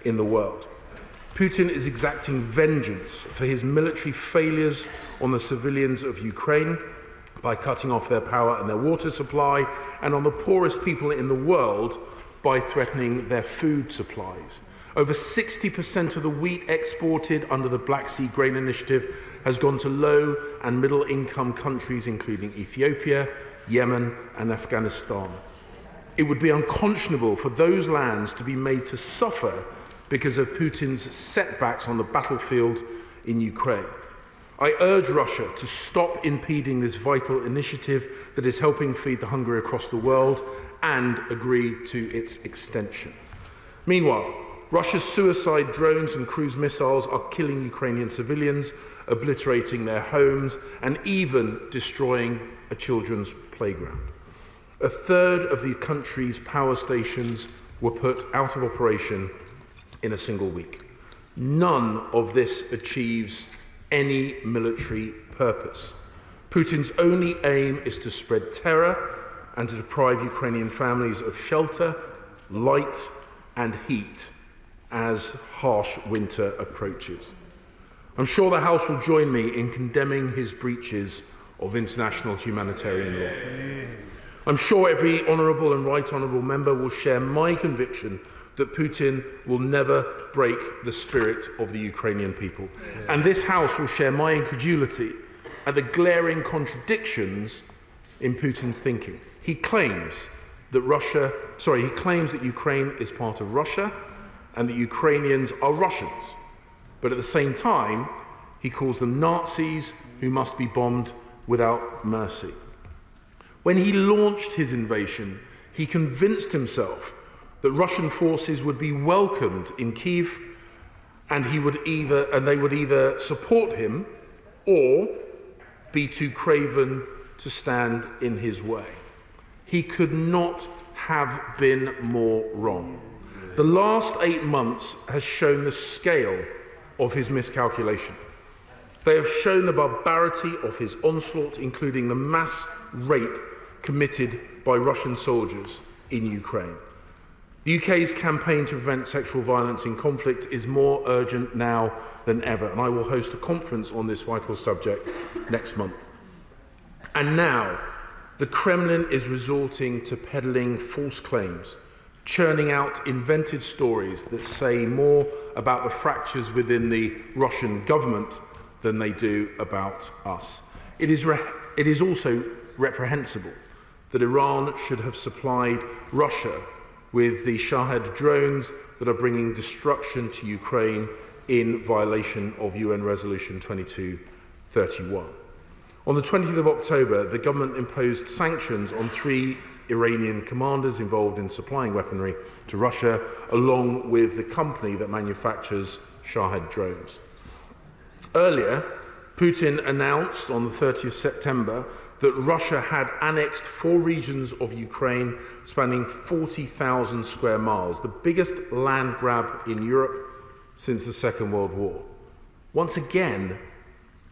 in the world. Putin is exacting vengeance for his military failures on the civilians of Ukraine by cutting off their power and their water supply, and on the poorest people in the world by threatening their food supplies. Over 60% of the wheat exported under the Black Sea Grain Initiative has gone to low and middle income countries, including Ethiopia, Yemen, and Afghanistan. It would be unconscionable for those lands to be made to suffer because of Putin's setbacks on the battlefield in Ukraine. I urge Russia to stop impeding this vital initiative that is helping feed the hungry across the world and agree to its extension. Meanwhile, Russia's suicide drones and cruise missiles are killing Ukrainian civilians, obliterating their homes, and even destroying a children's playground. A third of the country's power stations were put out of operation in a single week. None of this achieves any military purpose. Putin's only aim is to spread terror and to deprive Ukrainian families of shelter, light, and heat as harsh winter approaches. I'm sure the House will join me in condemning his breaches of international humanitarian law. I'm sure every honourable and right honourable member will share my conviction that Putin will never break the spirit of the Ukrainian people. And this House will share my incredulity at the glaring contradictions in Putin's thinking. He claims that Ukraine is part of Russia and that Ukrainians are Russians. But at the same time, he calls them Nazis who must be bombed without mercy. When he launched his invasion, he convinced himself that Russian forces would be welcomed in Kyiv, and they would either support him or be too craven to stand in his way. He could not have been more wrong. The last 8 months has shown the scale of his miscalculation. They have shown the barbarity of his onslaught, including the mass rape committed by Russian soldiers in Ukraine. The UK's campaign to prevent sexual violence in conflict is more urgent now than ever, and I will host a conference on this vital subject next month. And now, the Kremlin is resorting to peddling false claims, churning out invented stories that say more about the fractures within the Russian government than they do about us. It is also reprehensible that Iran should have supplied Russia with the Shahed drones that are bringing destruction to Ukraine in violation of UN Resolution 2231. On the 20th of October, the government imposed sanctions on 3 Iranian commanders involved in supplying weaponry to Russia, along with the company that manufactures Shahed drones. Earlier, Putin announced on the 30th September that Russia had annexed 4 regions of Ukraine spanning 40,000 square miles, the biggest land grab in Europe since the Second World War. Once again,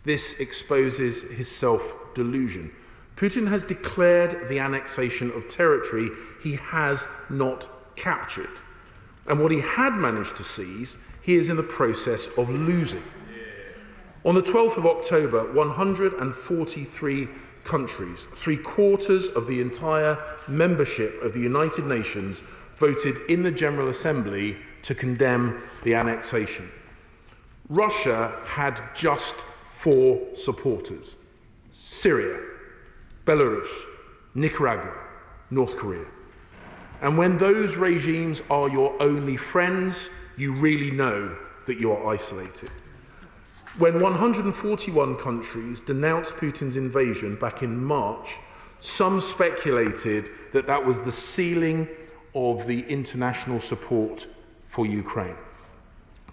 this exposes his self-delusion. Putin has declared the annexation of territory he has not captured. And what he had managed to seize, he is in the process of losing. On the 12th of October, 143 countries, 3/4 of the entire membership of the United Nations, voted in the General Assembly to condemn the annexation. Russia had just 4 supporters: Syria, Belarus, Nicaragua, North Korea. And when those regimes are your only friends, you really know that you are isolated. When 141 countries denounced Putin's invasion back in March, some speculated that that was the ceiling of the international support for Ukraine.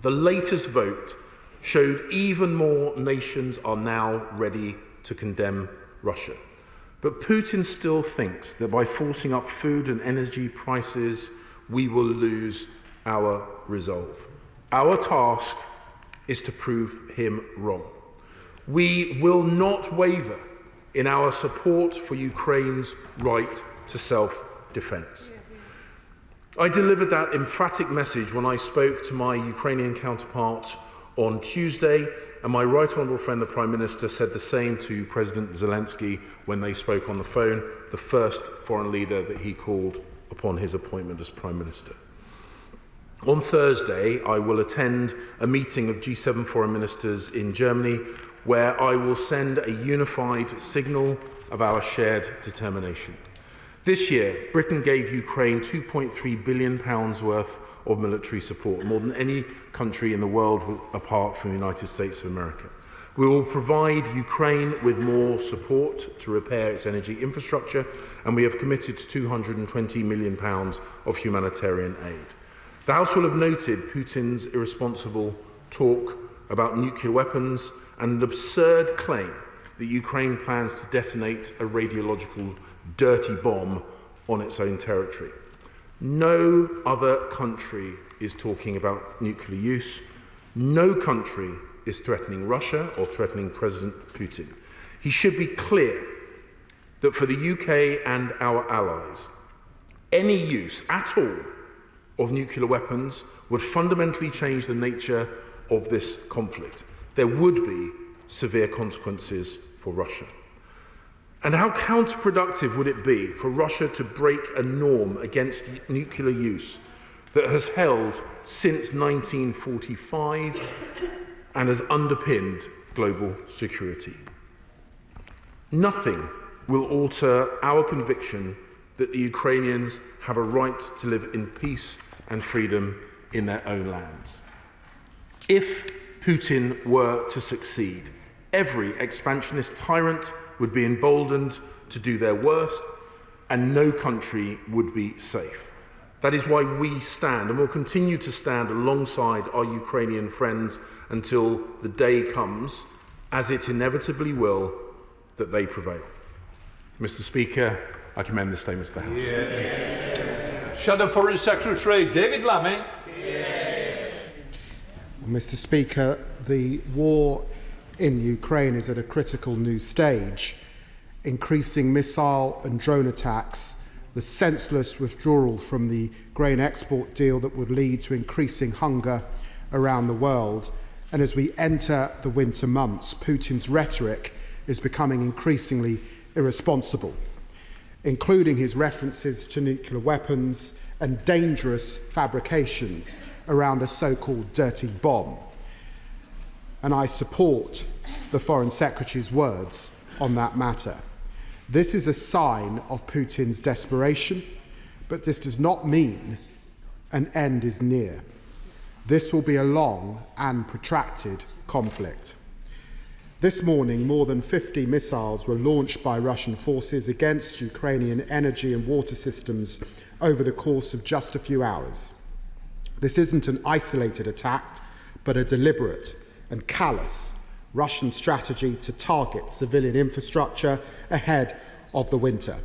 The latest vote showed even more nations are now ready to condemn Russia. But Putin still thinks that by forcing up food and energy prices, we will lose our resolve. Our task is to prove him wrong. We will not waver in our support for Ukraine's right to self-defense. I delivered that emphatic message when I spoke to my Ukrainian counterpart on Tuesday, and my Right Honourable friend, the Prime Minister, said the same to President Zelensky when they spoke on the phone, the first foreign leader that he called upon his appointment as Prime Minister. On Thursday, I will attend a meeting of G7 foreign ministers in Germany, where I will send a unified signal of our shared determination. This year, Britain gave Ukraine £2.3 billion worth of military support, more than any country in the world apart from the United States of America. We will provide Ukraine with more support to repair its energy infrastructure, and we have committed to £220 million of humanitarian aid. The House will have noted Putin's irresponsible talk about nuclear weapons and an absurd claim that Ukraine plans to detonate a radiological dirty bomb on its own territory. No other country is talking about nuclear use. No country is threatening Russia or threatening President Putin. He should be clear that for the UK and our allies, any use at all of nuclear weapons would fundamentally change the nature of this conflict. There would be severe consequences for Russia. And how counterproductive would it be for Russia to break a norm against nuclear use that has held since 1945 and has underpinned global security? Nothing will alter our conviction that the Ukrainians have a right to live in peace and freedom in their own lands. If Putin were to succeed, every expansionist tyrant would be emboldened to do their worst, and no country would be safe. That is why we stand and will continue to stand alongside our Ukrainian friends until the day comes, as it inevitably will, that they prevail. Mr. Speaker, I commend this statement to the House. Yeah. Shadow Foreign Secretary David Lammy. Yeah. Mr. Speaker, the war in Ukraine is at a critical new stage. Increasing missile and drone attacks, the senseless withdrawal from the grain export deal that would lead to increasing hunger around the world, and as we enter the winter months, Putin's rhetoric is becoming increasingly irresponsible, including his references to nuclear weapons and dangerous fabrications around a so-called dirty bomb. And I support the Foreign Secretary's words on that matter. This is a sign of Putin's desperation, but this does not mean an end is near. This will be a long and protracted conflict. This morning, more than 50 missiles were launched by Russian forces against Ukrainian energy and water systems over the course of just a few hours. This isn't an isolated attack, but a deliberate and callous Russian strategy to target civilian infrastructure ahead of the winter.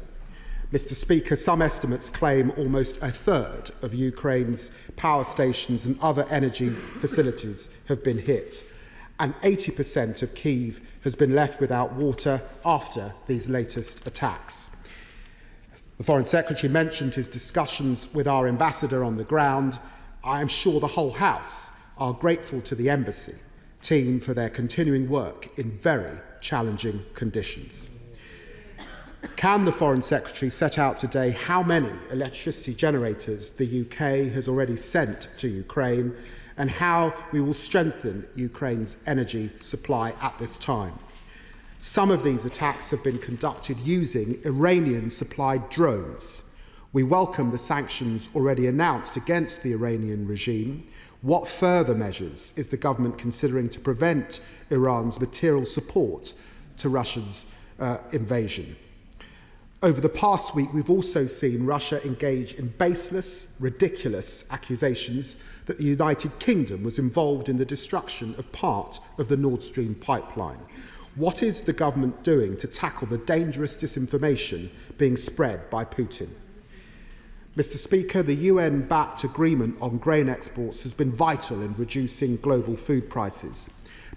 Mr. Speaker, some estimates claim almost a third of Ukraine's power stations and other energy facilities have been hit, and 80% of Kyiv has been left without water after these latest attacks. The Foreign Secretary mentioned his discussions with our ambassador on the ground. I am sure the whole House are grateful to the embassy team for their continuing work in very challenging conditions. Can the Foreign Secretary set out today how many electricity generators the UK has already sent to Ukraine and how we will strengthen Ukraine's energy supply at this time? Some of these attacks have been conducted using Iranian-supplied drones. We welcome the sanctions already announced against the Iranian regime. What further measures is the government considering to prevent Iran's material support to Russia's invasion? Over the past week, we've also seen Russia engage in baseless, ridiculous accusations that the United Kingdom was involved in the destruction of part of the Nord Stream pipeline. What is the government doing to tackle the dangerous disinformation being spread by Putin? Mr. Speaker, the UN-backed agreement on grain exports has been vital in reducing global food prices.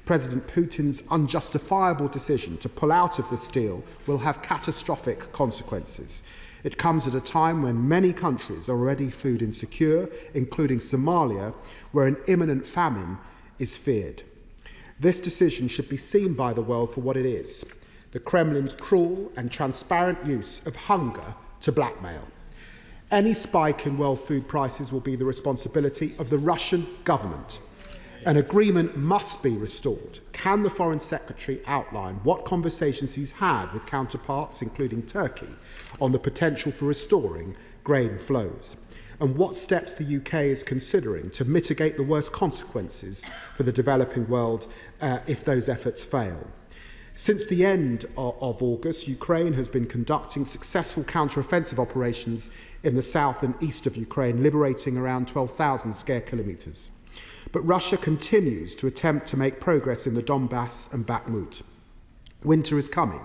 President Putin's unjustifiable decision to pull out of this deal will have catastrophic consequences. It comes at a time when many countries are already food insecure, including Somalia, where an imminent famine is feared. This decision should be seen by the world for what it is: the Kremlin's cruel and transparent use of hunger to blackmail. Any spike in world food prices will be the responsibility of the Russian government. An agreement must be restored. Can the Foreign Secretary outline what conversations he's had with counterparts, including Turkey, on the potential for restoring grain flows? And what steps the UK is considering to mitigate the worst consequences for the developing world if those efforts fail? Since the end of August, Ukraine has been conducting successful counter-offensive operations in the south and east of Ukraine, liberating around 12,000 square kilometres. But Russia continues to attempt to make progress in the Donbass and Bakhmut. Winter is coming.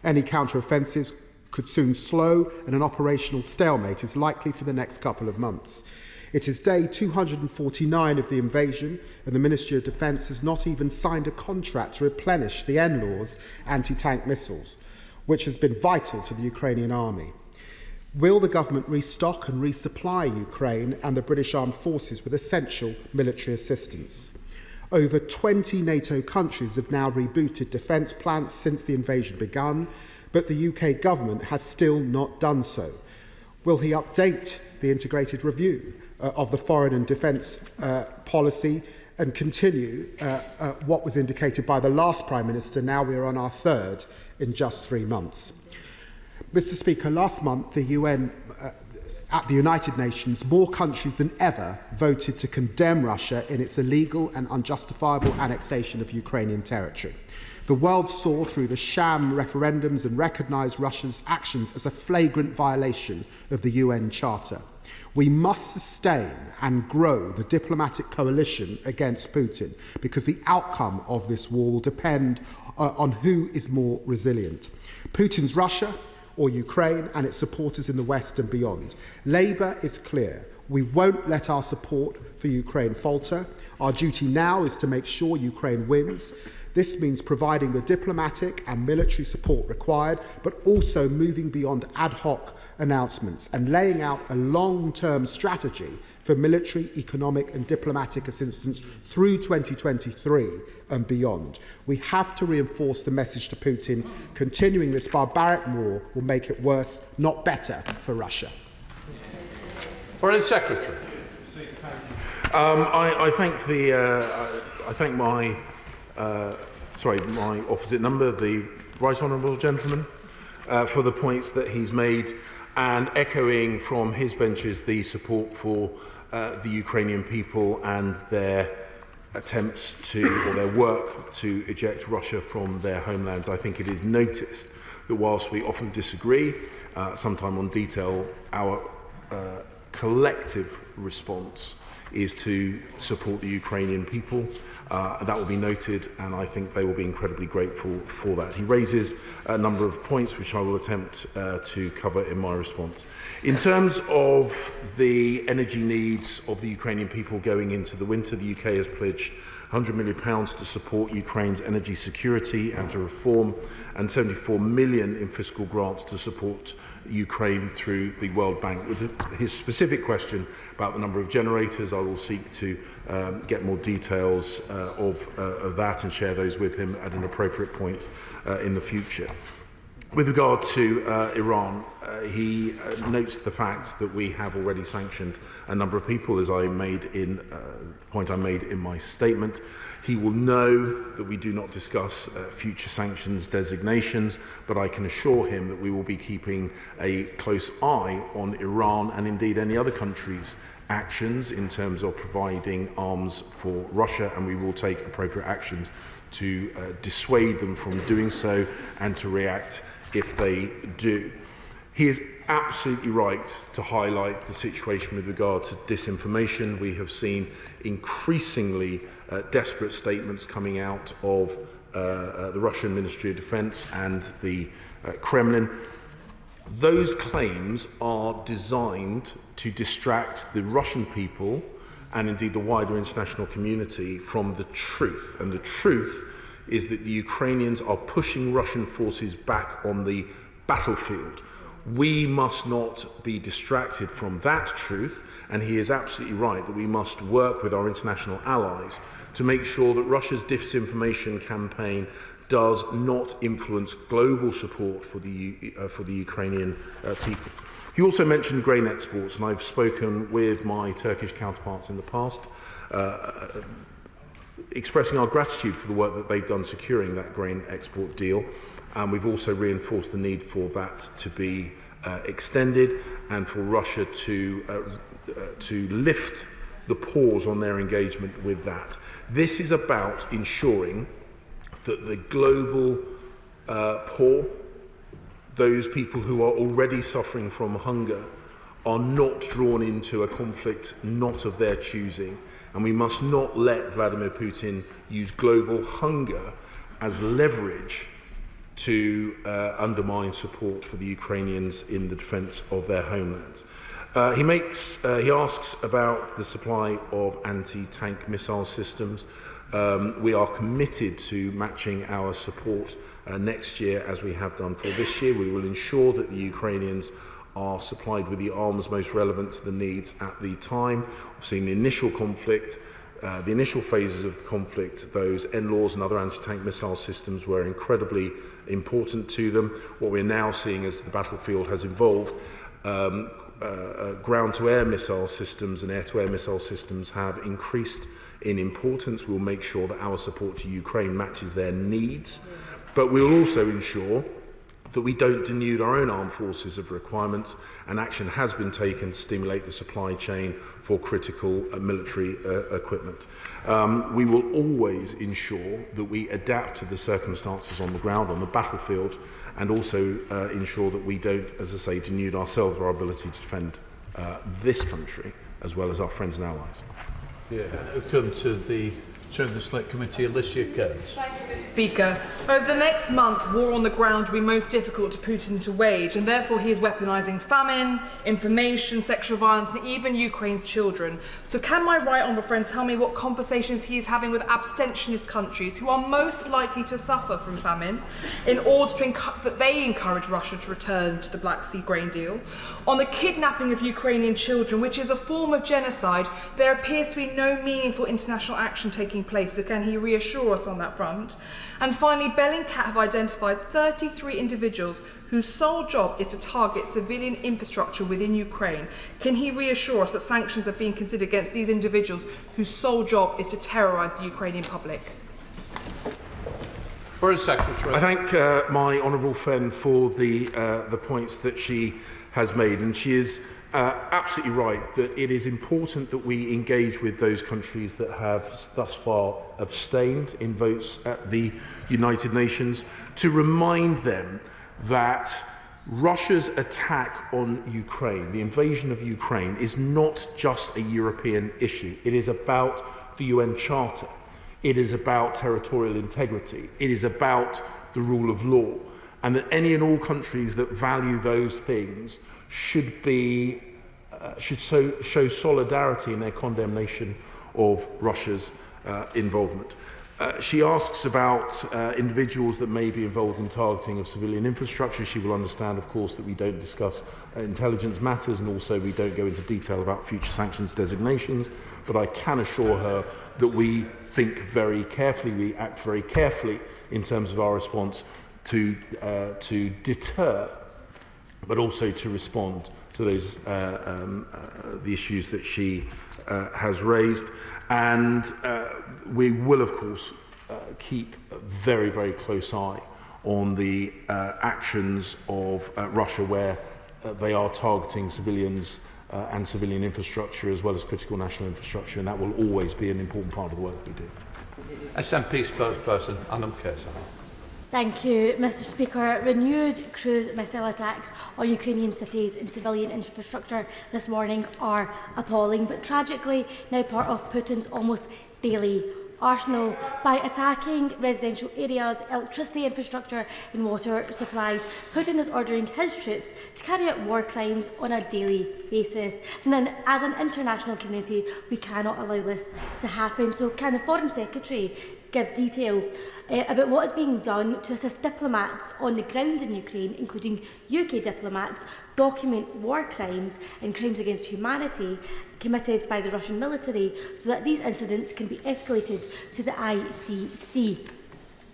Any counter-offensives could soon slow, and an operational stalemate is likely for the next couple of months. It is day 249 of the invasion, and the Ministry of Defence has not even signed a contract to replenish the NLAW's anti-tank missiles, which has been vital to the Ukrainian army. Will the government restock and resupply Ukraine and the British Armed Forces with essential military assistance? Over 20 NATO countries have now rebooted defence plans since the invasion began, but the UK government has still not done so. Will he update the integrated review of the foreign and defence policy and continue what was indicated by the last Prime Minister? Now we are on our third in just 3 months. Mr. Speaker, last month the UN, at the United Nations, more countries than ever voted to condemn Russia in its illegal and unjustifiable annexation of Ukrainian territory. The world saw through the sham referendums and recognised Russia's actions as a flagrant violation of the UN Charter. We must sustain and grow the diplomatic coalition against Putin, because the outcome of this war will depend on who is more resilient: Putin's Russia or Ukraine and its supporters in the West and beyond. Labour is clear. We won't let our support for Ukraine falter. Our duty now is to make sure Ukraine wins. This means providing the diplomatic and military support required, but also moving beyond ad hoc announcements and laying out a long-term strategy for military, economic and diplomatic assistance through 2023 and beyond. We have to reinforce the message to Putin: continuing this barbaric war will make it worse, not better, for Russia. Foreign Secretary. I thank my opposite number, the Right Honourable Gentleman, for the points that he's made, and echoing from his benches the support for the Ukrainian people and their attempts to, or their work to eject Russia from their homelands. I think it is noticed that whilst we often disagree, sometime on detail, our collective response is to support the Ukrainian people. That will be noted, and I think they will be incredibly grateful for that. He raises a number of points which I will attempt to cover in my response. In terms of the energy needs of the Ukrainian people going into the winter, the UK has pledged £100 million to support Ukraine's energy security and to reform, and 74 million in fiscal grants to support Ukraine through the World Bank. With his specific question about the number of generators, I will seek to get more details of that and share those with him at an appropriate point in the future. With regard to Iran, he notes the fact that we have already sanctioned a number of people, as I made in the point I made in my statement. He will know that we do not discuss future sanctions designations, but I can assure him that we will be keeping a close eye on Iran and indeed any other country's actions in terms of providing arms for Russia, and we will take appropriate actions to dissuade them from doing so and to react if they do. He is absolutely right to highlight the situation with regard to disinformation. We have seen increasingly desperate statements coming out of the Russian Ministry of Defence and the Kremlin. Those claims are designed to distract the Russian people and indeed the wider international community from the truth. And the truth is that the Ukrainians are pushing Russian forces back on the battlefield. We must not be distracted from that truth, and he is absolutely right that we must work with our international allies to make sure that Russia's disinformation campaign does not influence global support for the Ukrainian people. He also mentioned grain exports, and I've spoken with my Turkish counterparts in the past, expressing our gratitude for the work that they've done securing that grain export deal. And we've also reinforced the need for that to be extended and for Russia to lift the pause on their engagement with that. This is about ensuring that the global poor, those people who are already suffering from hunger, are not drawn into a conflict not of their choosing. And we must not let Vladimir Putin use global hunger as leverage to undermine support for the Ukrainians in the defence of their homelands. He asks about the supply of anti-tank missile systems. We are committed to matching our support next year as we have done for this year. We will ensure that the Ukrainians are supplied with the arms most relevant to the needs at the time. We've seen the initial conflict, the initial phases of the conflict, those NLAWs and other anti-tank missile systems were incredibly important to them. What we're now seeing as the battlefield has evolved, ground-to-air missile systems and air-to-air missile systems have increased in importance. We'll make sure that our support to Ukraine matches their needs, but we'll also ensure that we don't denude our own armed forces of requirements, and action has been taken to stimulate the supply chain for critical military equipment. We will always ensure that we adapt to the circumstances on the ground, on the battlefield, and also ensure that we don't, as I say, denude ourselves of our ability to defend this country as well as our friends and allies. Yeah, come to the Chair of the Select Committee, Alicia Kearns. Speaker, over the next month, war on the ground will be most difficult to Putin to wage, and therefore he is weaponising famine, information, sexual violence, and even Ukraine's children. So can my right honourable friend tell me what conversations he is having with abstentionist countries who are most likely to suffer from famine in order that they encourage Russia to return to the Black Sea grain deal? On the kidnapping of Ukrainian children, which is a form of genocide, there appears to be no meaningful international action taking place, so can he reassure us on that front? And finally, Bellingcat have identified 33 individuals whose sole job is to target civilian infrastructure within Ukraine. Can he reassure us that sanctions are being considered against these individuals whose sole job is to terrorise the Ukrainian public? Foreign Secretary. I thank my honourable friend for the points that she has made, and she is absolutely right that it is important that we engage with those countries that have thus far abstained in votes at the United Nations to remind them that Russia's attack on Ukraine, the invasion of Ukraine, is not just a European issue. It is about the UN Charter. It is about territorial integrity. It is about the rule of law. And that any and all countries that value those things should show solidarity in their condemnation of Russia's involvement. She asks about individuals that may be involved in targeting of civilian infrastructure. She will understand, of course, that we don't discuss intelligence matters, and also we don't go into detail about future sanctions designations. But I can assure her that we think very carefully, we act very carefully in terms of our response to deter, but also to respond to those the issues that she has raised. And we will, of course, keep a very, very close eye on the actions of Russia where they are targeting civilians and civilian infrastructure as well as critical national infrastructure, and that will always be an important part of the work we do. SNP spokesperson, Anam Kesa. Thank you, Mr. Speaker. Renewed cruise missile attacks on Ukrainian cities and civilian infrastructure this morning are appalling, but tragically now part of Putin's almost daily arsenal by attacking residential areas, electricity infrastructure and water supplies. Putin is ordering his troops to carry out war crimes on a daily basis. And then, as an international community, we cannot allow this to happen. So can the Foreign Secretary give detail about what is being done to assist diplomats on the ground in Ukraine, including UK diplomats, document war crimes and crimes against humanity committed by the Russian military so that these incidents can be escalated to the ICC.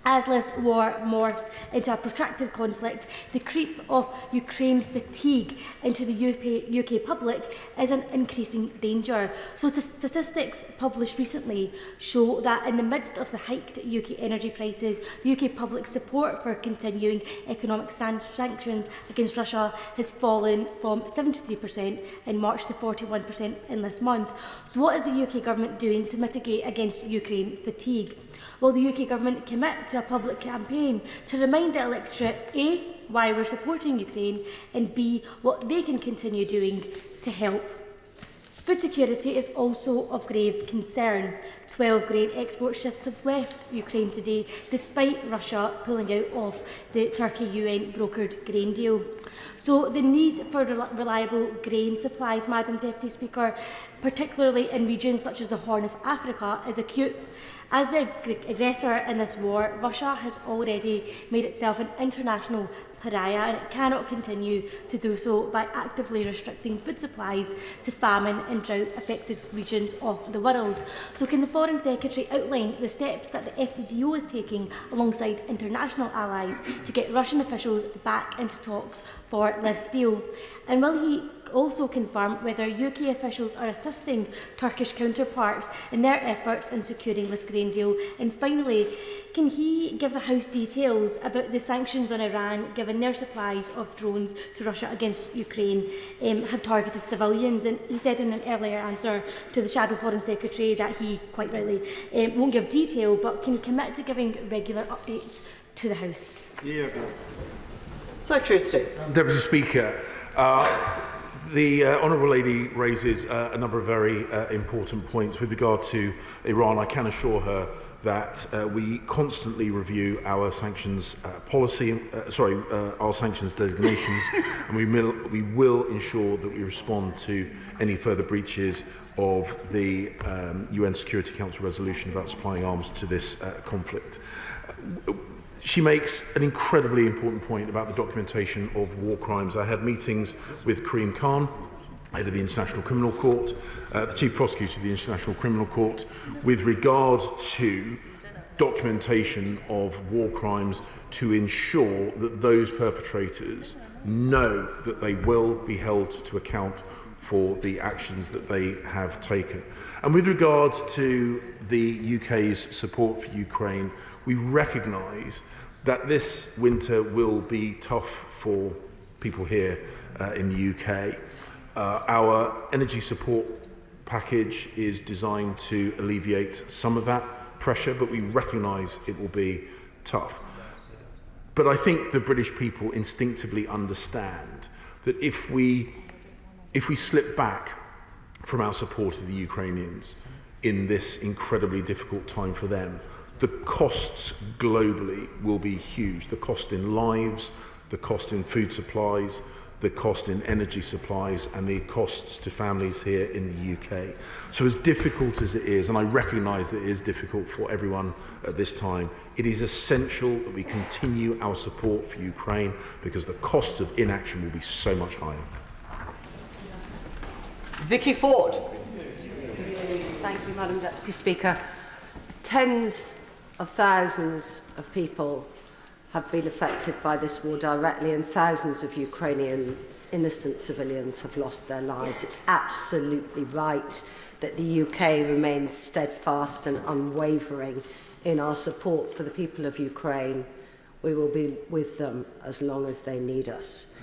As this war morphs into a protracted conflict, the creep of Ukraine fatigue into the UK public is an increasing danger. So the statistics published recently show that in the midst of the hiked UK energy prices, the UK public support for continuing economic sanctions against Russia has fallen from 73% in March to 41% in this month. So what is the UK government doing to mitigate against Ukraine fatigue? Will the UK government commit to a public campaign to remind the electorate A, why we're supporting Ukraine, and B, what they can continue doing to help? Food security is also of grave concern. 12 grain export ships have left Ukraine today, despite Russia pulling out of the Turkey-UN brokered grain deal. So the need for reliable grain supplies, Madam Deputy Speaker, particularly in regions such as the Horn of Africa, is acute. As the aggressor in this war, Russia has already made itself an international pariah, and it cannot continue to do so by actively restricting food supplies to famine and drought-affected regions of the world. So can the Foreign Secretary outline the steps that the FCDO is taking alongside international allies to get Russian officials back into talks for this deal? And will he also confirm whether UK officials are assisting Turkish counterparts in their efforts in securing this grain deal? And finally, can he give the House details about the sanctions on Iran, given their supplies of drones to Russia against Ukraine have targeted civilians? And he said in an earlier answer to the Shadow Foreign Secretary that he, quite rightly, won't give detail, but can he commit to giving regular updates to the House? Yeah. Secretary of State. Deputy Speaker, the Honourable Lady raises a number of very important points with regard to Iran. I can assure her that we constantly review our sanctions policy, our sanctions designations, and we will ensure that we respond to any further breaches of the UN Security Council resolution about supplying arms to this conflict. She makes an incredibly important point about the documentation of war crimes. I had meetings with Karim Khan, head of the International Criminal Court, the Chief Prosecutor of the International Criminal Court, with regard to documentation of war crimes to ensure that those perpetrators know that they will be held to account for the actions that they have taken. And with regards to the UK's support for Ukraine, we recognise that this winter will be tough for people here in the UK. Our energy support package is designed to alleviate some of that pressure, but we recognise it will be tough. But I think the British people instinctively understand that if we slip back from our support of the Ukrainians in this incredibly difficult time for them, the costs globally will be huge. The cost in lives, the cost in food supplies, the cost in energy supplies, and the costs to families here in the UK. So as difficult as it is, and I recognise that it is difficult for everyone at this time, it is essential that we continue our support for Ukraine because the costs of inaction will be so much higher. Vicky Ford. Thank you, Madam Deputy Speaker. Tens of thousands of people have been affected by this war directly, and thousands of Ukrainian innocent civilians have lost their lives. It's absolutely right that the UK remains steadfast and unwavering in our support for the people of Ukraine. We will be with them as long as they need us.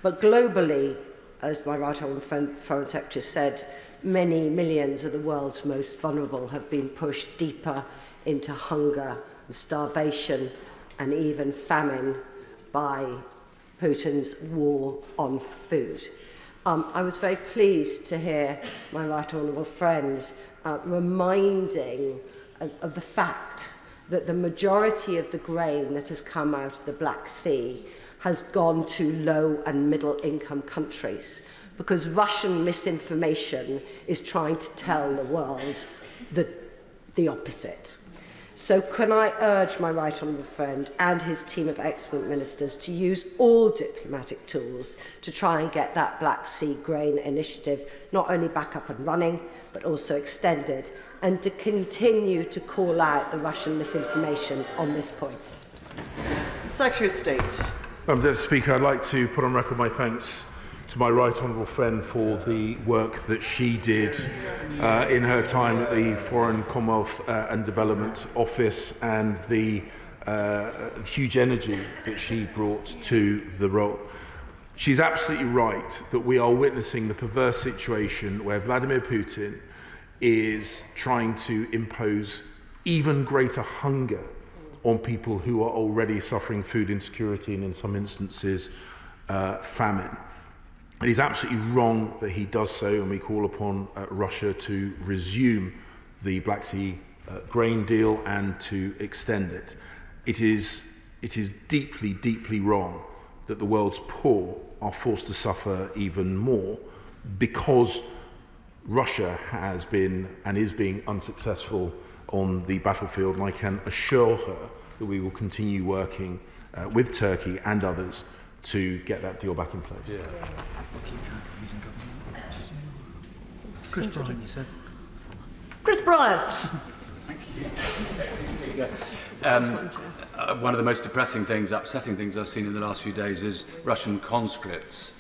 But globally, as my right honourable Foreign Secretary said, many millions of the world's most vulnerable have been pushed deeper into hunger and starvation and even famine by Putin's war on food. I was very pleased to hear my right honourable friends reminding of the fact that the majority of the grain that has come out of the Black Sea has gone to low and middle income countries, because Russian misinformation is trying to tell the world the opposite. So can I urge my right honourable friend and his team of excellent ministers to use all diplomatic tools to try and get that Black Sea grain initiative not only back up and running, but also extended, and to continue to call out the Russian misinformation on this point? Secretary of State. Mr. Speaker, I'd like to put on record my thanks to my right honourable friend for the work that she did in her time at the Foreign, Commonwealth and Development Office, and the huge energy that she brought to the role. She's absolutely right that we are witnessing the perverse situation where Vladimir Putin is trying to impose even greater hunger on people who are already suffering food insecurity and, in some instances, famine. It is absolutely wrong that he does so, and we call upon Russia to resume the Black Sea grain deal and to extend it. It is deeply, deeply wrong that the world's poor are forced to suffer even more because Russia has been and is being unsuccessful on the battlefield, and I can assure her that we will continue working with Turkey and others to get that deal back in place. Yeah. Chris Bryant, you said. Chris Bryant. One of the most depressing things, upsetting things I've seen in the last few days is Russian conscripts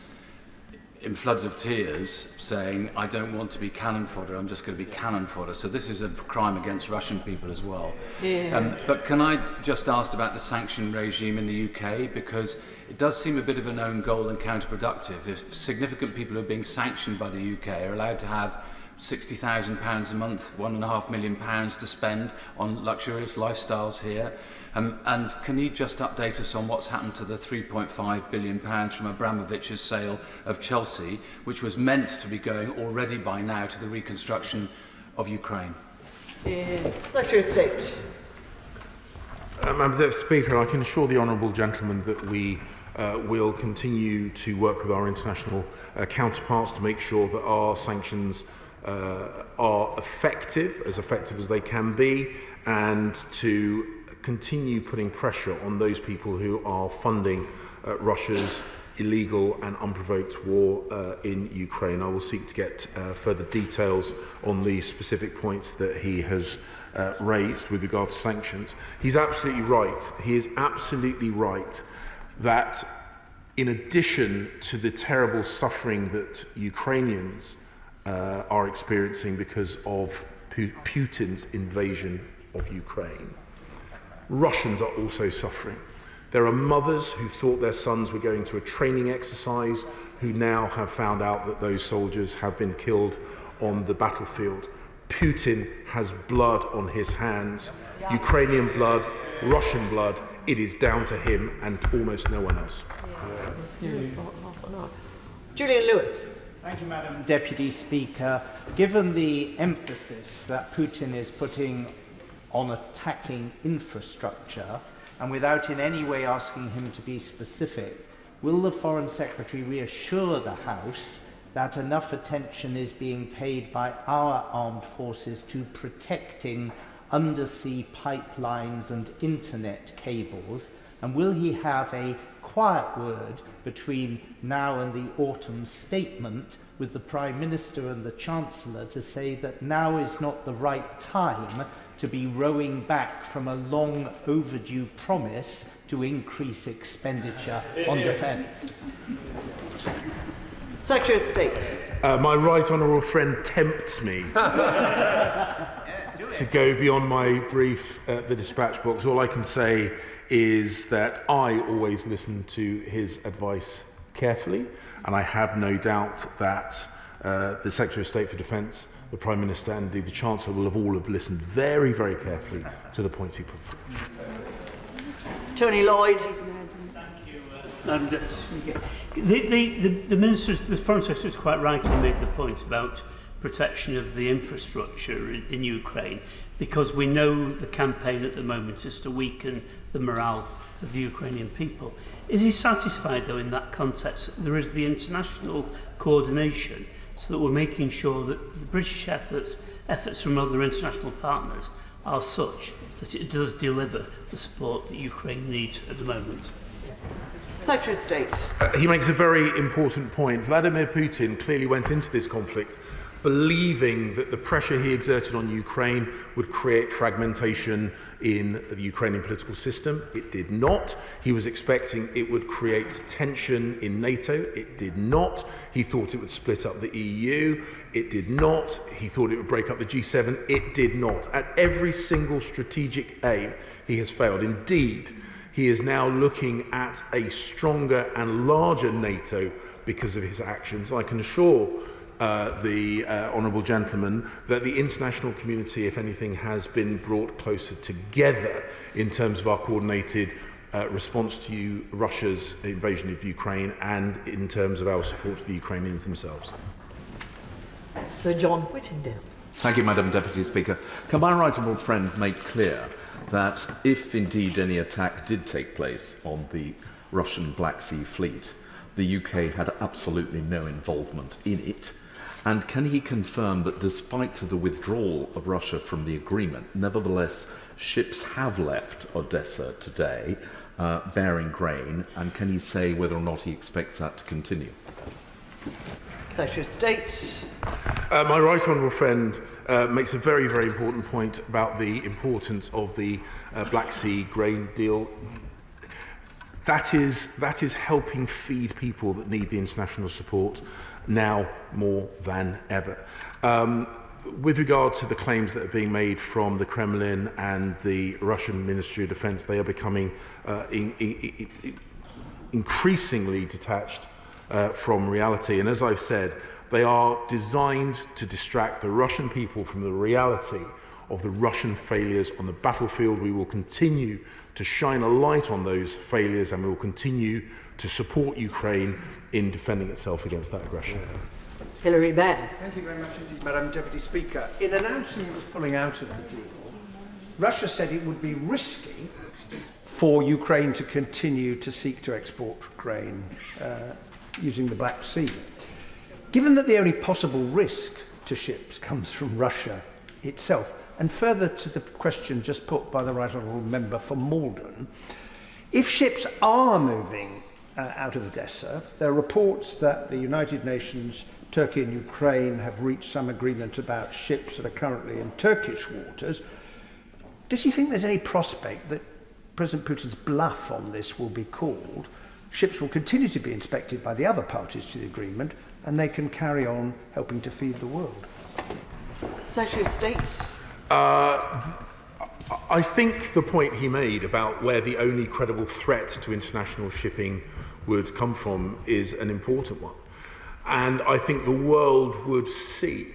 in floods of tears saying, I don't want to be cannon fodder, I'm just going to be cannon fodder. So this is a crime against Russian people as well. Yeah. But can I just ask about the sanction regime in the UK? Because it does seem a bit of an own goal and counterproductive. If significant people who are being sanctioned by the UK are allowed to have £60,000 a month, £1.5 million to spend on luxurious lifestyles here. And can you just update us on what's happened to the £3.5 billion from Abramovich's sale of Chelsea, which was meant to be going already by now to the reconstruction of Ukraine? Secretary of State. Madam Speaker, I can assure the honourable gentleman that we will continue to work with our international counterparts to make sure that our sanctions are effective as they can be, and to continue putting pressure on those people who are funding Russia's illegal and unprovoked war in Ukraine. I will seek to get further details on the specific points that he has raised with regard to sanctions. He's absolutely right. He is absolutely right that in addition to the terrible suffering that Ukrainians are experiencing because of Putin's invasion of Ukraine, Russians are also suffering. There are mothers who thought their sons were going to a training exercise who now have found out that those soldiers have been killed on the battlefield. Putin has blood on his hands, Ukrainian blood, Russian blood. It is down to him and almost no one else. Julian Lewis. Thank you, Madam Deputy Speaker. Given the emphasis that Putin is putting on attacking infrastructure, and without in any way asking him to be specific, will the Foreign Secretary reassure the House that enough attention is being paid by our armed forces to protecting undersea pipelines and internet cables? And will he have a quiet word between now and the autumn statement with the Prime Minister and the Chancellor to say that now is not the right time to be rowing back from a long overdue promise to increase expenditure on defence? Secretary of State. My right honourable friend tempts me to go beyond my brief at the dispatch box. All I can say is that I always listen to his advice carefully, and I have no doubt that the Secretary of State for Defence, the Prime Minister and indeed the Chancellor will have all listened very, very carefully to the points he put forward. Tony Lloyd. Madam Deputy Speaker, the Minister, the Foreign Secretary has quite rightly made the point about protection of the infrastructure in Ukraine, because we know the campaign at the moment is to weaken the morale of the Ukrainian people. Is he satisfied, though, in that context, that there is the international coordination so that we're making sure that the British efforts from other international partners are such that it does deliver the support that Ukraine needs at the moment? Secretary of State. He makes a very important point. Vladimir Putin clearly went into this conflict believing that the pressure he exerted on Ukraine would create fragmentation in the Ukrainian political system. It did not. He was expecting it would create tension in NATO. It did not. He thought it would split up the EU. It did not. He thought it would break up the G7. It did not. At every single strategic aim, he has failed. Indeed, he is now looking at a stronger and larger NATO because of his actions. I can assure the honourable gentleman that the international community, if anything, has been brought closer together in terms of our coordinated response to Russia's invasion of Ukraine and in terms of our support to the Ukrainians themselves. Sir John Whittingdale. Thank you, Madam Deputy Speaker. Can my right honourable friend make clear that if indeed any attack did take place on the Russian Black Sea Fleet, the UK had absolutely no involvement in it? And can he confirm that despite the withdrawal of Russia from the agreement, nevertheless ships have left Odessa today bearing grain, and can he say whether or not he expects that to continue? Secretary of State. My right honourable friend makes a very, very important point about the importance of the Black Sea grain deal. That is helping feed people that need the international support now more than ever. With regard to the claims that are being made from the Kremlin and the Russian Ministry of Defence, they are becoming increasingly detached from reality. And as I've said, they are designed to distract the Russian people from the reality of the Russian failures on the battlefield. We will continue to shine a light on those failures, and we will continue to support Ukraine in defending itself against that aggression. Hilary Benn. Thank you very much indeed, Madam Deputy Speaker. In announcing it was pulling out of the deal, Russia said it would be risky for Ukraine to continue to seek to export grain using the Black Sea. Given that the only possible risk to ships comes from Russia itself, and further to the question just put by the right honourable member for Malden, if ships are moving out of Odessa, there are reports that the United Nations, Turkey and Ukraine have reached some agreement about ships that are currently in Turkish waters. Does he think there's any prospect that President Putin's bluff on this will be called? Ships will continue to be inspected by the other parties to the agreement, and they can carry on helping to feed the world. Secretary of State. I think the point he made about where the only credible threat to international shipping would come from is an important one. And I think the world would see,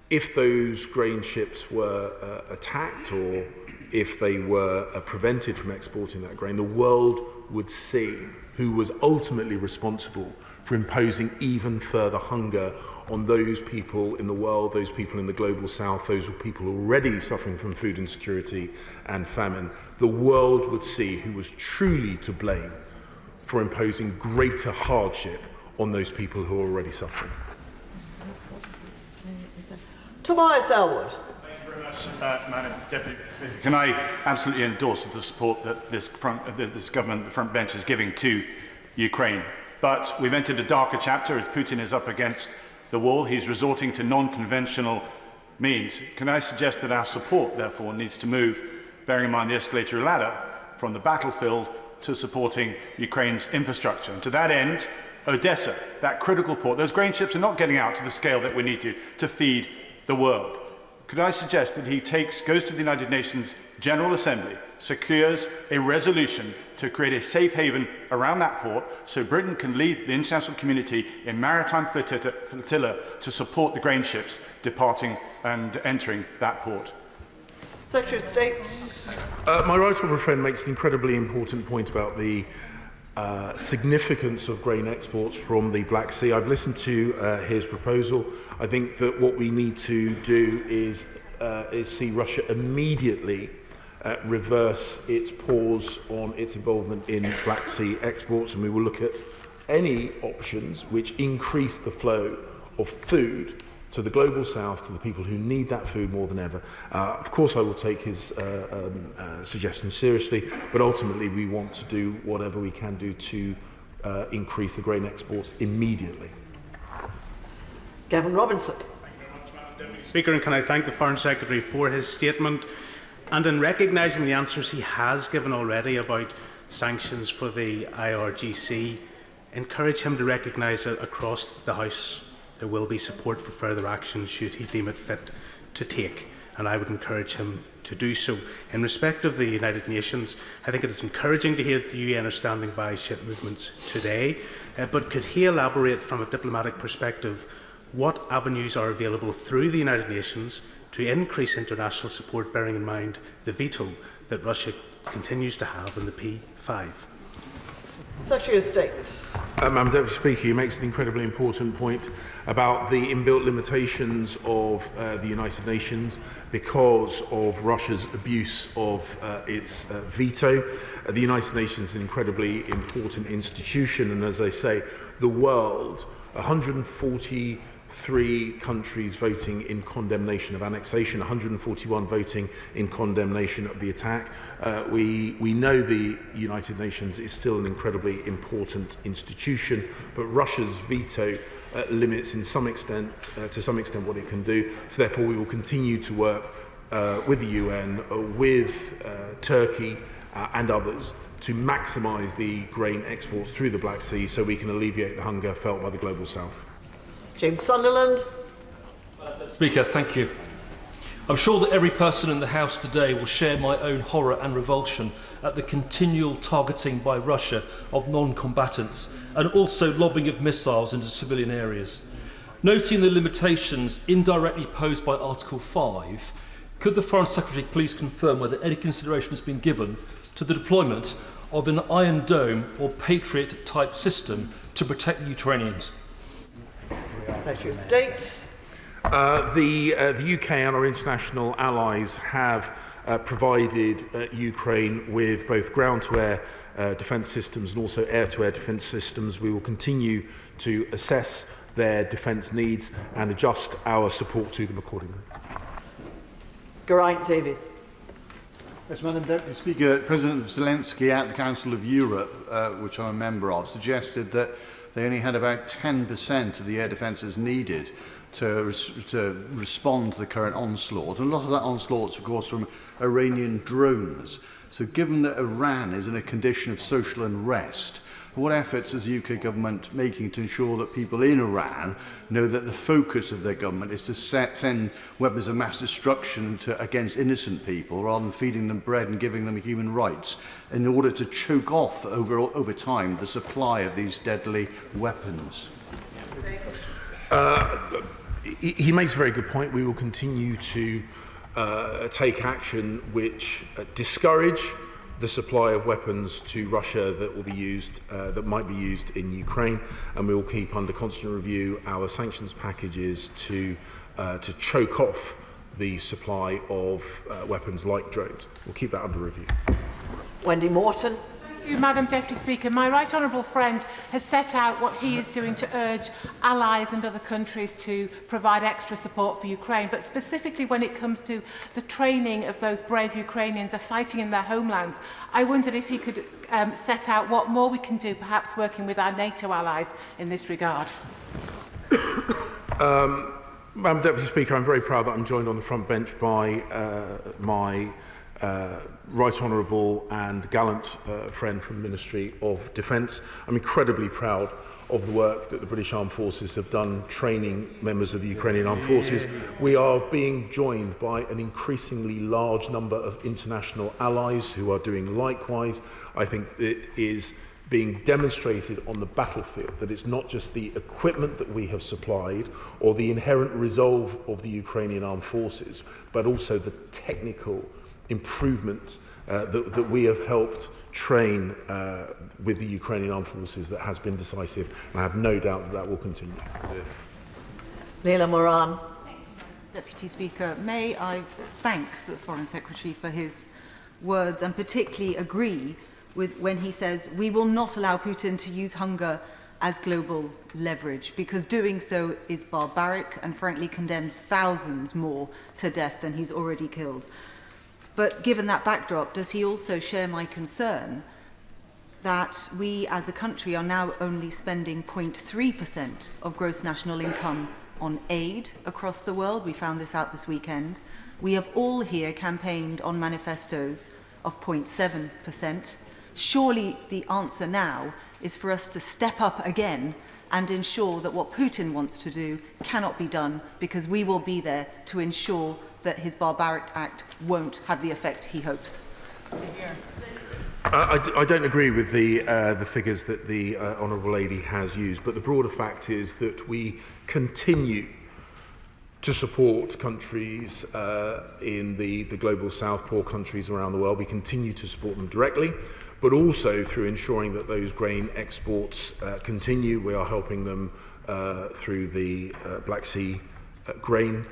if those grain ships were attacked or if they were prevented from exporting that grain, the world would see who was ultimately responsible for imposing even further hunger on those people in the world, those people in the global south, those people already suffering from food insecurity and famine. The world would see who was truly to blame for imposing greater hardship on those people who are already suffering. Tobias Elwood. Thank you very much, Madam Deputy Speaker. Can I absolutely endorse the support that this government, the front bench, is giving to Ukraine? But we've entered a darker chapter as Putin is up against the wall. He's resorting to non-conventional means. Can I suggest that our support, therefore, needs to move, bearing in mind the escalatory ladder, from the battlefield to supporting Ukraine's infrastructure? And to that end, Odessa, that critical port, those grain ships are not getting out to the scale that we need to feed the world. Could I suggest that he goes to the United Nations General Assembly, secures a resolution to create a safe haven around that port so Britain can lead the international community in maritime flotilla to support the grain ships departing and entering that port? Secretary of State. My right honourable friend makes an incredibly important point about the significance of grain exports from the Black Sea. I've listened to his proposal. I think that what we need to do is see Russia immediately reverse its pause on its involvement in Black Sea exports, and we will look at any options which increase the flow of food to the global south, to the people who need that food more than ever. Of course, I will take his suggestions seriously, but ultimately we want to do whatever we can do to increase the grain exports immediately. Gavin Robinson. Speaker, and can I thank the Foreign Secretary for his statement and in recognising the answers he has given already about sanctions for the IRGC, encourage him to recognise that across the House there will be support for further action should he deem it fit to take, and I would encourage him to do so. In respect of the United Nations, I think it is encouraging to hear that the UN are standing by ship movements today, but could he elaborate from a diplomatic perspective what avenues are available through the United Nations to increase international support, bearing in mind the veto that Russia continues to have in the P5? Secretary of State. Madam Deputy Speaker, he makes an incredibly important point about the inbuilt limitations of the United Nations because of Russia's abuse of its veto. The United Nations is an incredibly important institution, and as I say, the world, 143 countries voting in condemnation of annexation, 141 voting in condemnation of the attack. We know the United Nations is still an incredibly important institution, but Russia's veto limits to some extent what it can do. So therefore we will continue to work with the UN, with Turkey and others to maximise the grain exports through the Black Sea so we can alleviate the hunger felt by the global south. James Sunderland. Speaker, thank you. I'm sure that every person in the House today will share my own horror and revulsion at the continual targeting by Russia of non-combatants and also lobbing of missiles into civilian areas. Noting the limitations indirectly posed by Article 5, could the Foreign Secretary please confirm whether any consideration has been given to the deployment of an Iron Dome or Patriot-type system to protect the Ukrainians? Secretary of State. The UK and our international allies have provided Ukraine with both ground-to-air defence systems and also air-to-air defence systems. We will continue to assess their defence needs and adjust our support to them accordingly. Geraint Davies. Yes, Madam Deputy Speaker, President Zelensky at the Council of Europe, which I'm a member of, suggested that they only had about 10% of the air defences needed to respond to the current onslaught. And a lot of that onslaught is, of course, from Iranian drones. So given that Iran is in a condition of social unrest, what efforts is the UK government making to ensure that people in Iran know that the focus of their government is to send weapons of mass destruction against innocent people rather than feeding them bread and giving them human rights in order to choke off over time the supply of these deadly weapons? He makes a very good point. We will continue to take action which discourage the supply of weapons to Russia that will be used, that might be used in Ukraine, and we will keep under constant review our sanctions packages to choke off the supply of weapons like drones. We'll keep that under review. Wendy Morton. Thank you, Madam Deputy Speaker. My right honourable friend has set out what he is doing to urge allies and other countries to provide extra support for Ukraine, but specifically when it comes to the training of those brave Ukrainians are fighting in their homelands. I wondered if he could set out what more we can do, perhaps working with our NATO allies in this regard. Madam Deputy Speaker, I'm very proud that I'm joined on the front bench by my right honourable and gallant friend from the Ministry of Defence. I'm incredibly proud of the work that the British Armed Forces have done training members of the Ukrainian Armed Forces. We are being joined by an increasingly large number of international allies who are doing likewise. I think it is being demonstrated on the battlefield that it's not just the equipment that we have supplied or the inherent resolve of the Ukrainian Armed Forces, but also the technical improvement that we have helped train with the Ukrainian armed forces that has been decisive, and I have no doubt that will continue. Leila Moran. Deputy Speaker, may I thank the Foreign Secretary for his words and particularly agree with when he says we will not allow Putin to use hunger as global leverage, because doing so is barbaric and frankly condemns thousands more to death than he's already killed. But given that backdrop, does he also share my concern that we as a country are now only spending 0.3% of gross national income on aid across the world? We found this out this weekend. We have all here campaigned on manifestos of 0.7%. Surely the answer now is for us to step up again and ensure that what Putin wants to do cannot be done, because we will be there to ensure that his barbaric act won't have the effect he hopes. I don't agree with the figures that the Honourable Lady has used, but the broader fact is that we continue to support countries in the global south, poor countries around the world. We continue to support them directly, but also through ensuring that those grain exports continue. We are helping them through the Black Sea grain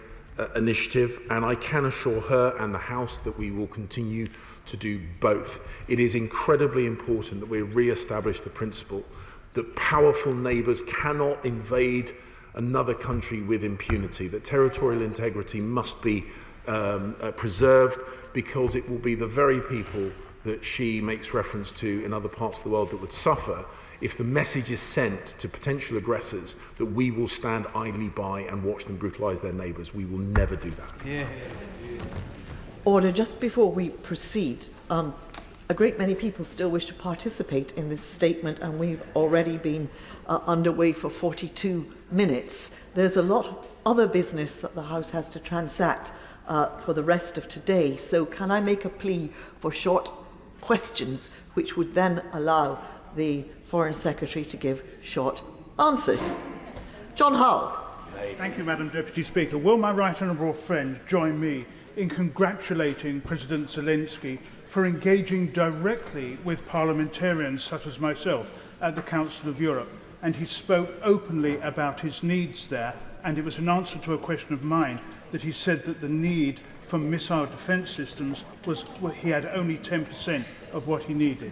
initiative, and I can assure her and the House that we will continue to do both. It is incredibly important that we re-establish the principle that powerful neighbours cannot invade another country with impunity, that territorial integrity must be preserved, because it will be the very people that she makes reference to in other parts of the world that would suffer if the message is sent to potential aggressors that we will stand idly by and watch them brutalise their neighbours. We will never do that. Yeah. Order. Just before we proceed, a great many people still wish to participate in this statement, and we've already been underway for 42 minutes. There's a lot of other business that the House has to transact for the rest of today. So can I make a plea for short questions, which would then allow the Foreign Secretary to give short answers? John Hull. Thank you, Madam Deputy Speaker. Will my right honourable friend join me in congratulating President Zelensky for engaging directly with parliamentarians such as myself at the Council of Europe? And he spoke openly about his needs there, and it was an answer to a question of mine that he said that the need for missile defence systems was, well, he had only 10% of what he needed.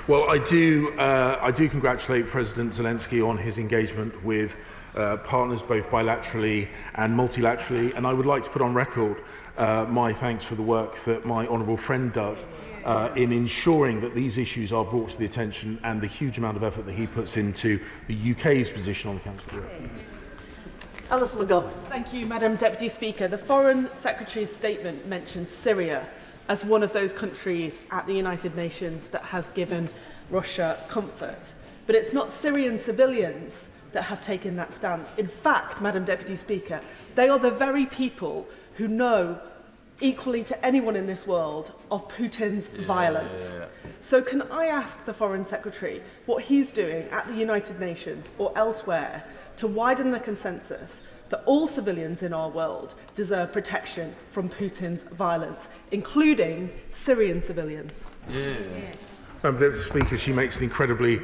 Well, I do congratulate President Zelensky on his engagement with partners both bilaterally and multilaterally, and I would like to put on record my thanks for the work that my honourable friend does in ensuring that these issues are brought to the attention, and the huge amount of effort that he puts into the UK's position on the Council of Europe. Alice McGovern. Thank you, Madam Deputy Speaker. The Foreign Secretary's statement mentions Syria as one of those countries at the United Nations that has given Russia comfort. But it's not Syrian civilians that have taken that stance. In fact, Madam Deputy Speaker, they are the very people who know, equally to anyone in this world, of Putin's violence. So can I ask the Foreign Secretary what he's doing at the United Nations or elsewhere to widen the consensus that all civilians in our world deserve protection from Putin's violence, including Syrian civilians? Deputy Speaker, she makes an incredibly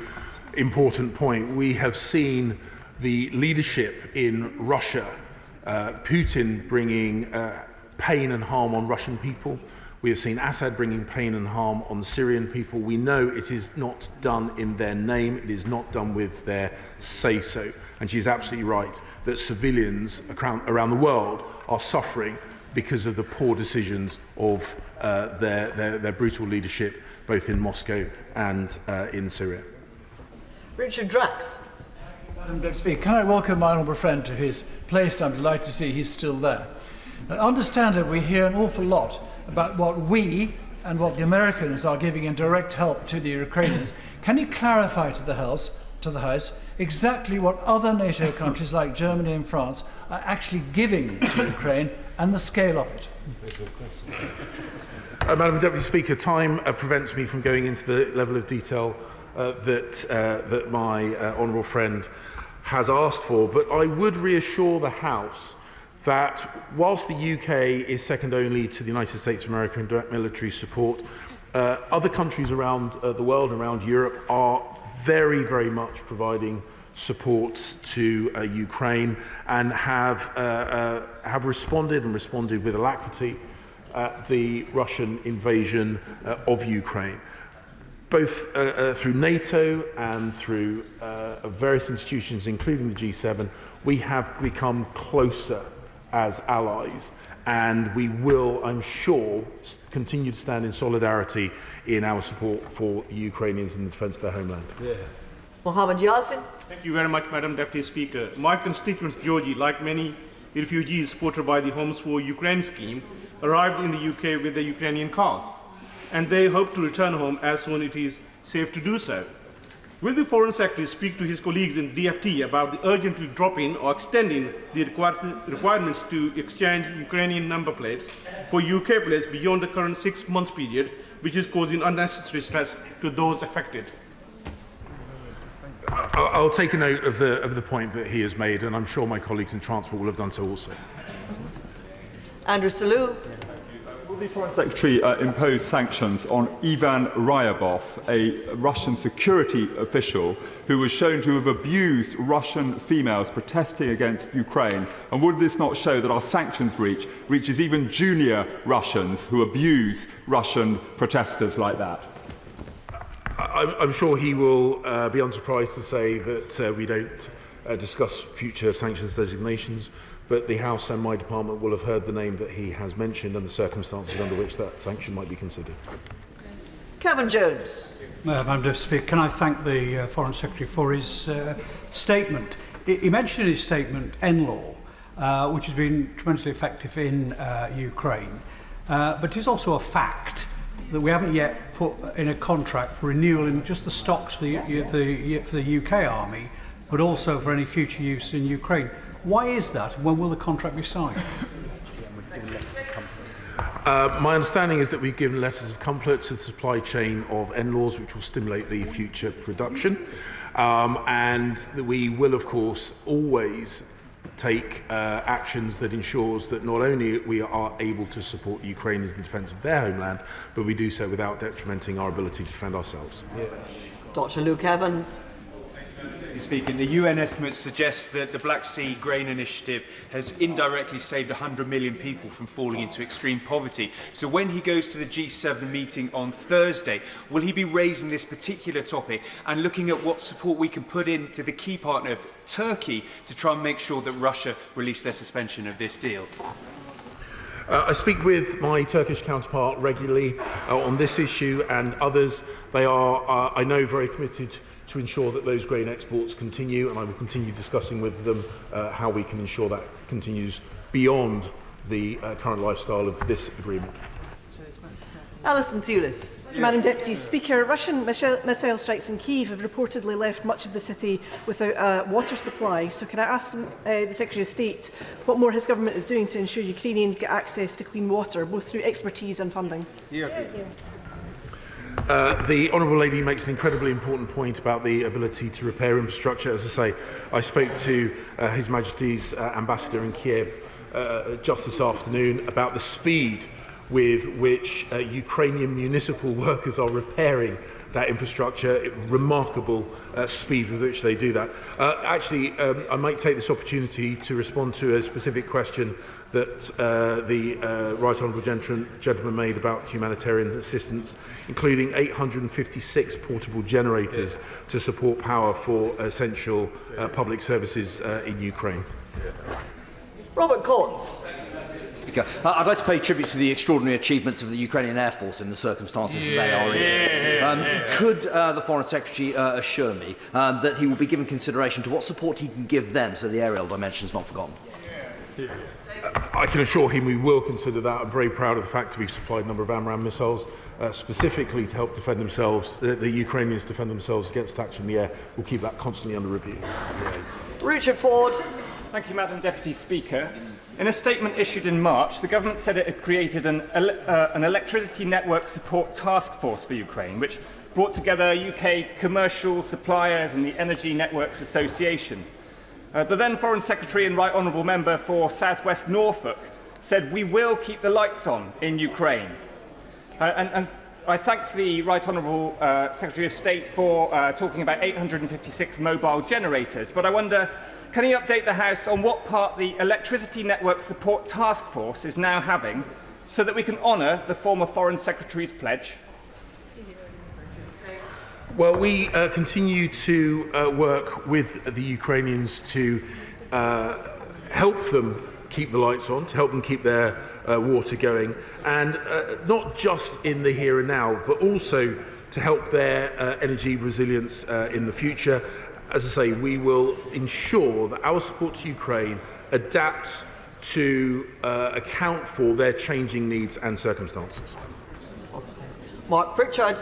important point. We have seen the leadership in Russia, Putin bringing pain and harm on Russian people. We have seen Assad bringing pain and harm on Syrian people. We know it is not done in their name. It is not done with their say-so. And she's absolutely right that civilians around the world are suffering because of the poor decisions of their brutal leadership, both in Moscow and in Syria. Richard Drax. Madam Deputy Speaker, can I welcome my honourable friend to his place? I'm delighted to see he's still there. Understandably, we hear an awful lot about what we and what the Americans are giving in direct help to the Ukrainians. Can you clarify to the House exactly what other NATO countries like Germany and France are actually giving to Ukraine and the scale of it? Madam Deputy Speaker, time prevents me from going into the level of detail that my honourable friend has asked for, but I would reassure the House that whilst the UK is second only to the United States of America in direct military support, other countries around the world, around Europe, are very, very much providing support to Ukraine and have responded with alacrity at the Russian invasion of Ukraine. Both through NATO and through various institutions, including the G7, we have become closer as allies, and we will, I'm sure, continue to stand in solidarity in our support for the Ukrainians in the defence of their homeland. Mohammed Yassin. Thank you very much, Madam Deputy Speaker. My constituents, Georgie, like many refugees supported by the Homes for Ukraine scheme, arrived in the UK with their Ukrainian cars, and they hope to return home as soon as it is safe to do so. Will the Foreign Secretary speak to his colleagues in DFT about the urgently dropping or extending the requirements to exchange Ukrainian number plates for UK plates beyond the current 6 months period, which is causing unnecessary stress to those affected? I'll take a note of the point that he has made, and I'm sure my colleagues in Transport will have done so also. Andrew Selous. Will the Foreign Secretary impose sanctions on Ivan Ryabov, a Russian security official who was shown to have abused Russian females protesting against Ukraine? And would this not show that our sanctions reaches even junior Russians who abuse Russian protesters like that? I'm sure he will be unsurprised to say that we don't discuss future sanctions designations, but the House and my department will have heard the name that he has mentioned and the circumstances under which that sanction might be considered. Kevin Jones. Madam Deputy Speaker, can I thank the Foreign Secretary for his statement. He mentioned in his statement NLAW, which has been tremendously effective in Ukraine, but it is also a fact that we haven't yet put in a contract for renewal in just the stocks for the UK Army, but also for any future use in Ukraine. Why is that? When will the contract be signed? My understanding is that we've given letters of comfort to the supply chain of NLAWs, which will stimulate the future production, and that we will, of course, always take actions that ensures that not only we are able to support the Ukrainians in the defence of their homeland, but we do so without detrimenting our ability to defend ourselves. Dr. Luke Evans. Speaking, the UN estimates suggest that the Black Sea Grain Initiative has indirectly saved 100 million people from falling into extreme poverty. So when he goes to the G7 meeting on Thursday, will he be raising this particular topic and looking at what support we can put into the key partner of Turkey to try and make sure that Russia release their suspension of this deal? I speak with my Turkish counterpart regularly on this issue and others. They are, I know, very committed to ensure that those grain exports continue, and I will continue discussing with them how we can ensure that continues beyond the current lifestyle of this agreement. Alison Thewlis. Madam Deputy Speaker, Russian missile strikes in Kyiv have reportedly left much of the city without a water supply. So can I ask the Secretary of State what more his government is doing to ensure Ukrainians get access to clean water, both through expertise and funding? The Honourable Lady makes an incredibly important point about the ability to repair infrastructure. As I say, I spoke to His Majesty's Ambassador in Kiev just this afternoon about the speed with which Ukrainian municipal workers are repairing that infrastructure, remarkable speed with which they do that. Actually, I might take this opportunity to respond to a specific question that the Right Honourable Gentleman made about humanitarian assistance, including 856 portable generators to support power for essential public services in Ukraine. Robert Coates. I'd like to pay tribute to the extraordinary achievements of the Ukrainian Air Force in the circumstances that they are in. Could the Foreign Secretary assure me that he will be given consideration to what support he can give them so the aerial dimension is not forgotten? I can assure him we will consider that. I'm very proud of the fact that we've supplied a number of AMRAAM missiles specifically to help defend themselves, the Ukrainians defend themselves against attacks from the air. We'll keep that constantly under review. Richard Ford. Thank you, Madam Deputy Speaker. In a statement issued in March, the government said it had created an electricity network support task force for Ukraine, which brought together UK commercial suppliers and the Energy Networks Association. The then Foreign Secretary and Right Honourable Member for South West Norfolk said, "We will keep the lights on in Ukraine." And I thank the Right Honourable Secretary of State for talking about 856 mobile generators, but I wonder, can he update the House on what part the Electricity Network Support Task Force is now having, so that we can honour the former Foreign Secretary's pledge? Well, we continue to work with the Ukrainians to help them keep the lights on, to help them keep their water going, and not just in the here and now, but also to help their energy resilience in the future. As I say, we will ensure that our support to Ukraine adapts to account for their changing needs and circumstances. Mark Pritchard.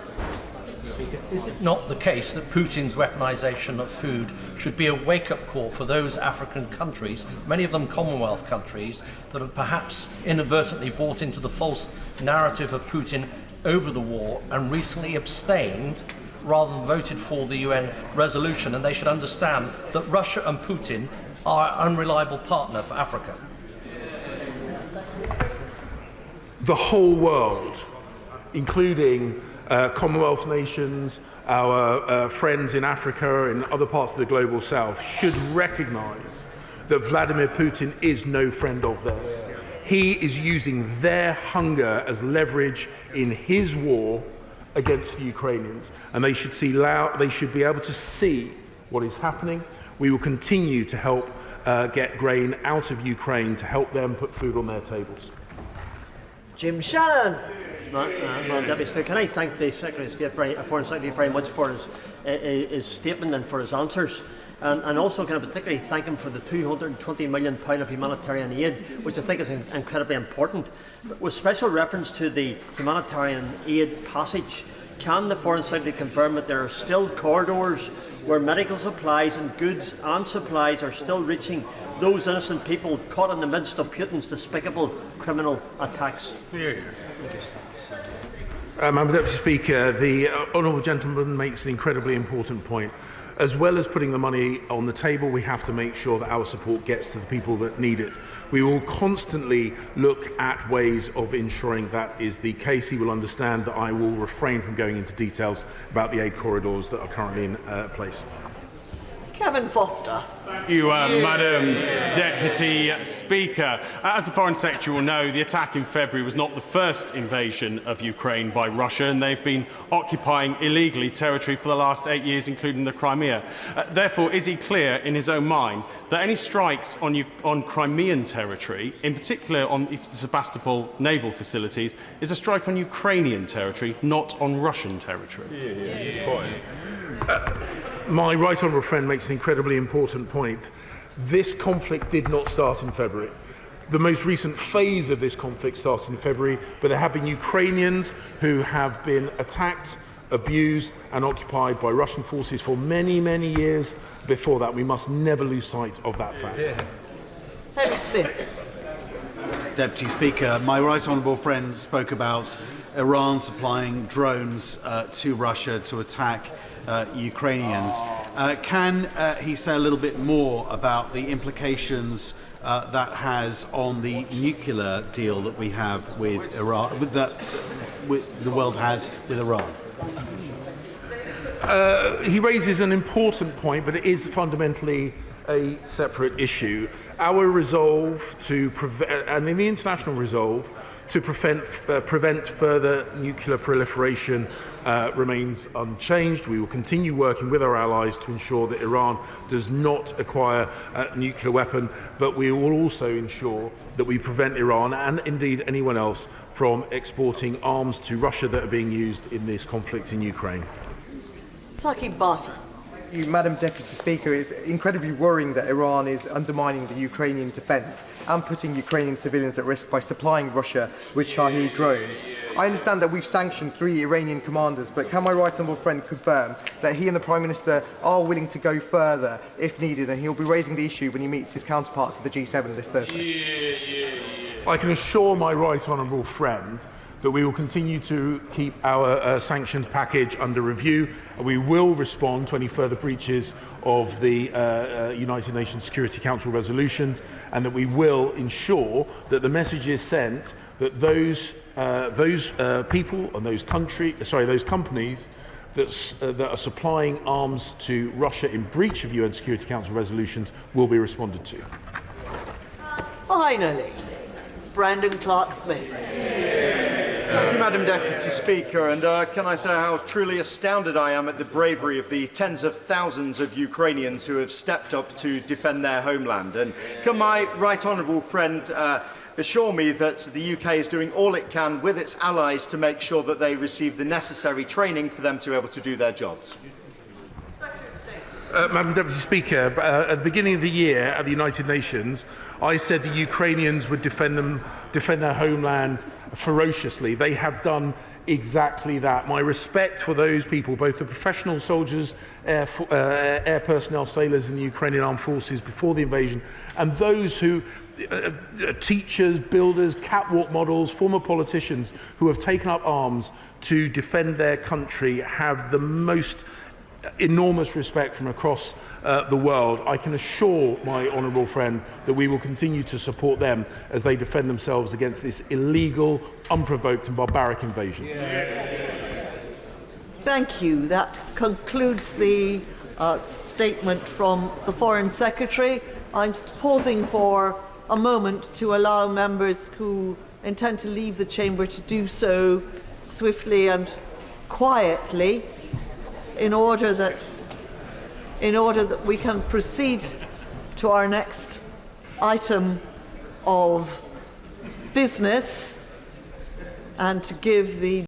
Is it not the case that Putin's weaponisation of food should be a wake-up call for those African countries, many of them Commonwealth countries, that have perhaps inadvertently bought into the false narrative of Putin over the war and recently abstained rather than voted for the UN resolution, and they should understand that Russia and Putin are an unreliable partner for Africa? The whole world, including Commonwealth nations, our friends in Africa and other parts of the global south, should recognise that Vladimir Putin is no friend of theirs. He is using their hunger as leverage in his war against the Ukrainians, and they should be able to see what is happening. We will continue to help get grain out of Ukraine to help them put food on their tables. Jim Shannon. Madam Deputy Speaker, can I thank the Secretary of State, Foreign Secretary, very much for his statement and for his answers. And also can I particularly thank him for the £220 million of humanitarian aid, which I think is incredibly important. But with special reference to the humanitarian aid passage, can the Foreign Secretary confirm that there are still corridors where medical supplies and goods and supplies are still reaching those innocent people caught in the midst of Putin's despicable criminal attacks? Madam Deputy Speaker, the honourable gentleman makes an incredibly important point. As well as putting the money on the table, we have to make sure that our support gets to the people that need it. We will constantly look at ways of ensuring that is the case. He will understand that I will refrain from going into details about the aid corridors that are currently in place. Kevin Foster. Thank you, Madam Deputy Speaker. As the Foreign Secretary will know, the attack in February was not the first invasion of Ukraine by Russia, and they've been occupying illegally territory for the last 8 years, including the Crimea. Therefore, is he clear in his own mind that any strikes on Crimean territory, in particular on the Sebastopol naval facilities, is a strike on Ukrainian territory, not on Russian territory? My right honourable friend makes an incredibly important point. This conflict did not start in February. The most recent phase of this conflict started in February, but there have been Ukrainians who have been attacked, abused and occupied by Russian forces for many, many years before that. We must never lose sight of that fact. Henry Smith. Deputy Speaker, my right honourable friend spoke about Iran supplying drones to Russia to attack Ukrainians. Can he say a little bit more about the implications that has on the nuclear deal that we have with Iran, the world has with Iran? He raises an important point, but it is fundamentally a separate issue. Our resolve to prevent, and in the international resolve, to prevent further nuclear proliferation remains unchanged. We will continue working with our allies to ensure that Iran does not acquire a nuclear weapon, but we will also ensure that we prevent Iran, and indeed anyone else, from exporting arms to Russia that are being used in this conflict in Ukraine. Saki Bhatt. Madam Deputy Speaker, it's incredibly worrying that Iran is undermining the Ukrainian defence and putting Ukrainian civilians at risk by supplying Russia with Shahed drones. I understand that we've sanctioned 3 Iranian commanders, but can my right honourable friend confirm that he and the Prime Minister are willing to go further if needed, and he'll be raising the issue when he meets his counterparts at the G7 this Thursday? I can assure my right honourable friend that we will continue to keep our sanctions package under review, and we will respond to any further breaches of the United Nations Security Council resolutions, and that we will ensure that the message is sent that those people and those companies that are supplying arms to Russia in breach of UN Security Council resolutions will be responded to. Finally, Brendan Clark-Smith. Thank you, Madam Deputy Speaker, and can I say how truly astounded I am at the bravery of the tens of thousands of Ukrainians who have stepped up to defend their homeland. And can my right honourable friend assure me that the UK is doing all it can with its allies to make sure that they receive the necessary training for them to be able to do their jobs? Madam Deputy Speaker, at the beginning of the year at the United Nations, I said the Ukrainians would defend their homeland ferociously. They have done exactly that. My respect for those people, both the professional soldiers, air personnel, sailors in the Ukrainian armed forces before the invasion, and those who teachers, builders, catwalk models, former politicians who have taken up arms to defend their country, have the most enormous respect from across the world. I can assure my honourable friend that we will continue to support them as they defend themselves against this illegal, unprovoked and barbaric invasion. Thank you. That concludes the statement from the Foreign Secretary. I'm pausing for a moment to allow members who intend to leave the chamber to do so swiftly and quietly, in order that we can proceed to our next item of business, and to give the